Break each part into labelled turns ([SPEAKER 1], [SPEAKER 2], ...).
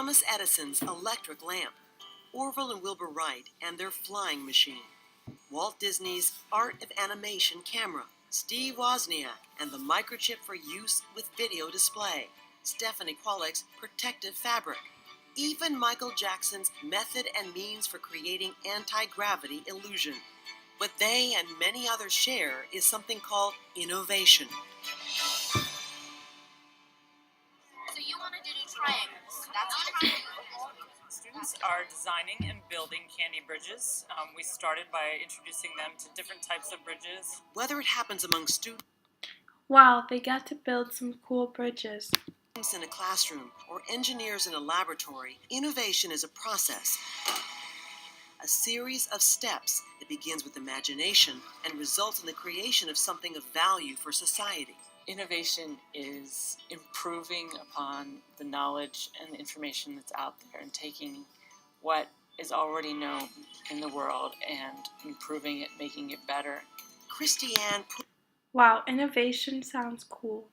[SPEAKER 1] Thomas Edison's electric lamp, Orville and Wilbur Wright and their flying machine, Walt Disney's Art of Animation camera, Steve Wozniak and the microchip for use with video display, Stephanie Kwolek's protective fabric, even Michael Jackson's method and means for creating anti-gravity illusion. What they and many others share is something called innovation.
[SPEAKER 2] So you wanted to do triangles. That's what triangles.
[SPEAKER 3] Students are designing and building candy bridges. We started by introducing them to different types of bridges.
[SPEAKER 1] Whether it happens among students
[SPEAKER 4] Wow, they got to build some cool bridges.
[SPEAKER 1] in a classroom or engineers in a laboratory, innovation is a process, a series of steps that begins with imagination and results in the creation of something of value for society.
[SPEAKER 3] Innovation is improving upon the knowledge and the information that's out there and taking what is already known in the world and improving it, making it better.
[SPEAKER 1] Christiane
[SPEAKER 4] Wow, innovation sounds cool.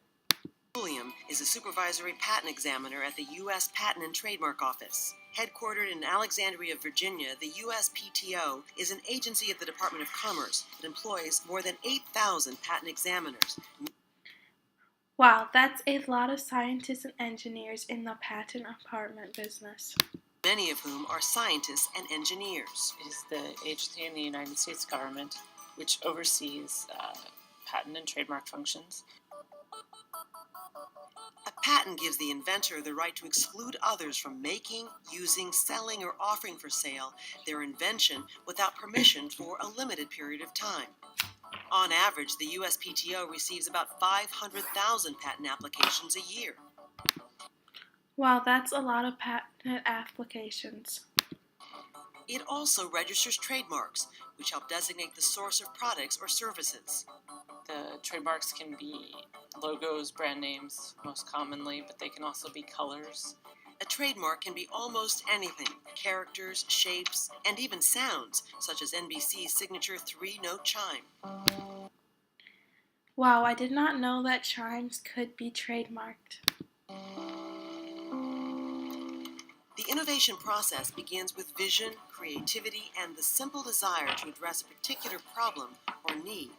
[SPEAKER 1] Pulliam is a supervisory patent examiner at the U.S. Patent and Trademark Office. Headquartered in Alexandria, Virginia, the USPTO is an agency of the Department of Commerce that employs more than 8,000 patent examiners.
[SPEAKER 4] Wow, that's a lot of scientists and engineers in the patent apartment business.
[SPEAKER 1] Many of whom are scientists and engineers.
[SPEAKER 3] It is the agency in the United States government which oversees patent and trademark functions.
[SPEAKER 1] A patent gives the inventor the right to exclude others from making, using, selling, or offering for sale their invention without permission for a limited period of time. On average, the USPTO receives about 500,000 patent applications a year.
[SPEAKER 4] Wow, that's a lot of patent applications.
[SPEAKER 1] It also registers trademarks, which help designate the source of products or services.
[SPEAKER 3] The trademarks can be logos, brand names, most commonly, but they can also be colors.
[SPEAKER 1] A trademark can be almost anything: characters, shapes, and even sounds, such as NBC's signature 3-note chime.
[SPEAKER 4] Wow, I did not know that chimes could be trademarked.
[SPEAKER 1] The innovation process begins with vision, creativity, and the simple desire to address a particular problem or need.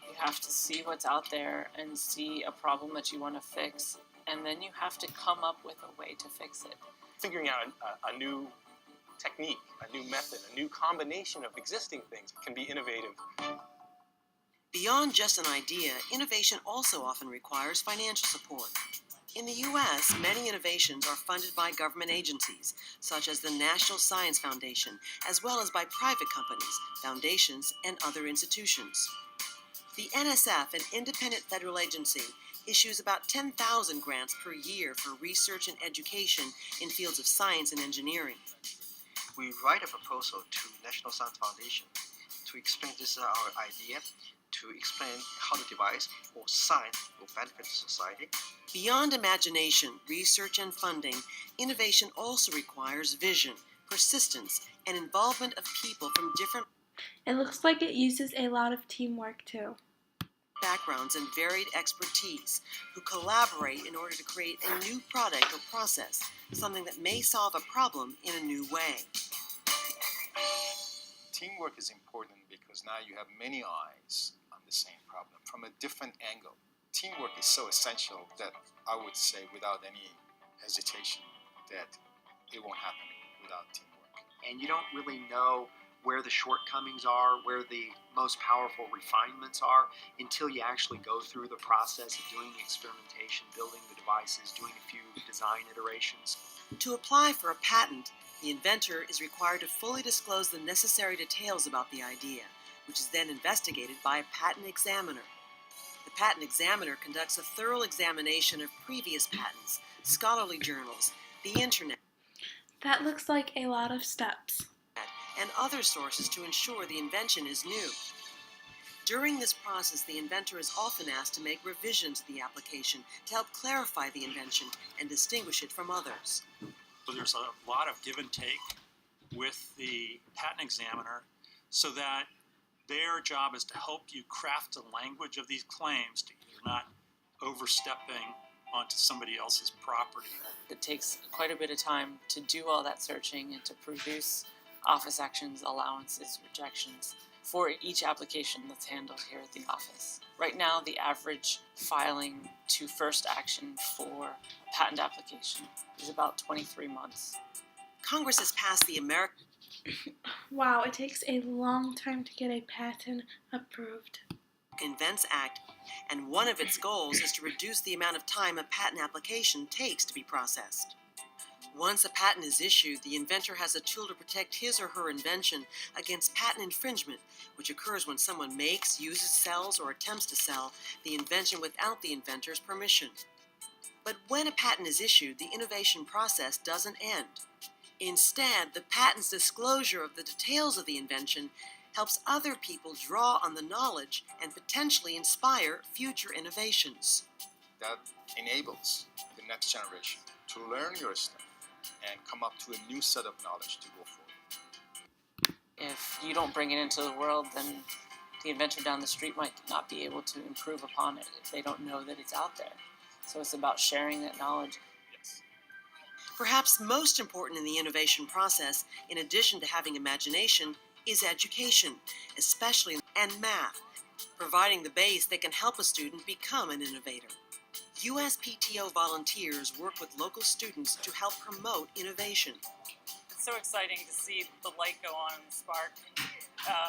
[SPEAKER 3] You have to see what's out there and see a problem that you want to fix, and then you have to come up with a way to fix it.
[SPEAKER 5] Figuring out a new technique, a new method, a new combination of existing things can be innovative.
[SPEAKER 1] Beyond just an idea, innovation also often requires financial support. In the U.S., many innovations are funded by government agencies, such as the National Science Foundation, as well as by private companies, foundations, and other institutions. The NSF, an independent federal agency, issues about 10,000 grants per year for research and education in fields of science and engineering.
[SPEAKER 6] We write a proposal to National Science Foundation to explain this is our idea, to explain how the device or science will benefit society.
[SPEAKER 1] Beyond imagination, research, and funding, innovation also requires vision, persistence, and involvement of people from different
[SPEAKER 4] It looks like it uses a lot of teamwork too.
[SPEAKER 1] backgrounds and varied expertise who collaborate in order to create a new product or process, something that may solve a problem in a new way.
[SPEAKER 5] Teamwork is important because now you have many eyes on the same problem from a different angle. Teamwork is so essential that I would say without any hesitation that it won't happen without teamwork.
[SPEAKER 6] And you don't really know where the shortcomings are, where the most powerful refinements are, until you actually go through the process of doing the experimentation, building the devices, doing a few design iterations.
[SPEAKER 1] To apply for a patent, the inventor is required to fully disclose the necessary details about the idea, which is then investigated by a patent examiner. The patent examiner conducts a thorough examination of previous patents, scholarly journals, the internet,
[SPEAKER 4] That looks like a lot of steps.
[SPEAKER 1] and other sources to ensure the invention is new. During this process, the inventor is often asked to make revisions to the application to help clarify the invention and distinguish it from others.
[SPEAKER 7] So there's a lot of give and take with the patent examiner so that their job is to help you craft the language of these claims, to you're not overstepping onto somebody else's property.
[SPEAKER 3] It takes quite a bit of time to do all that searching and to produce office actions, allowances, rejections for each application that's handled here at the office. Right now, the average filing to first action for a patent application is about 23 months.
[SPEAKER 1] Congress has passed the American
[SPEAKER 4] Wow, it takes a long time to get a patent approved.
[SPEAKER 1] Invents Act, and one of its goals is to reduce the amount of time a patent application takes to be processed. Once a patent is issued, the inventor has a tool to protect his or her invention against patent infringement, which occurs when someone makes, uses, sells, or attempts to sell the invention without the inventor's permission. But when a patent is issued, the innovation process doesn't end. Instead, the patent's disclosure of the details of the invention helps other people draw on the knowledge and potentially inspire future innovations.
[SPEAKER 5] That enables the next generation to learn your stuff and come up to a new set of knowledge to go forward.
[SPEAKER 3] If you don't bring it into the world, then the inventor down the street might not be able to improve upon it if they don't know that it's out there. So it's about sharing that knowledge.
[SPEAKER 5] Yes.
[SPEAKER 1] Perhaps most important in the innovation process, in addition to having imagination, is education, especially and math, providing the base that can help a student become an innovator. USPTO volunteers work with local students to help promote innovation.
[SPEAKER 3] It's so exciting to see the light go on in the spark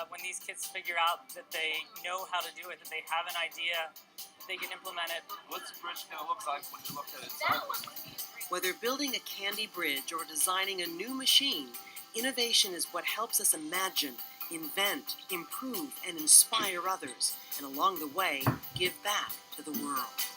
[SPEAKER 3] when these kids figure out that they know how to do it, that they have an idea, that they can implement it.
[SPEAKER 8] What's the bridge going to look like when you look at it?
[SPEAKER 1] Whether building a candy bridge or designing a new machine, innovation is what helps us imagine, invent, improve, and inspire others, and along the way, give back to the world.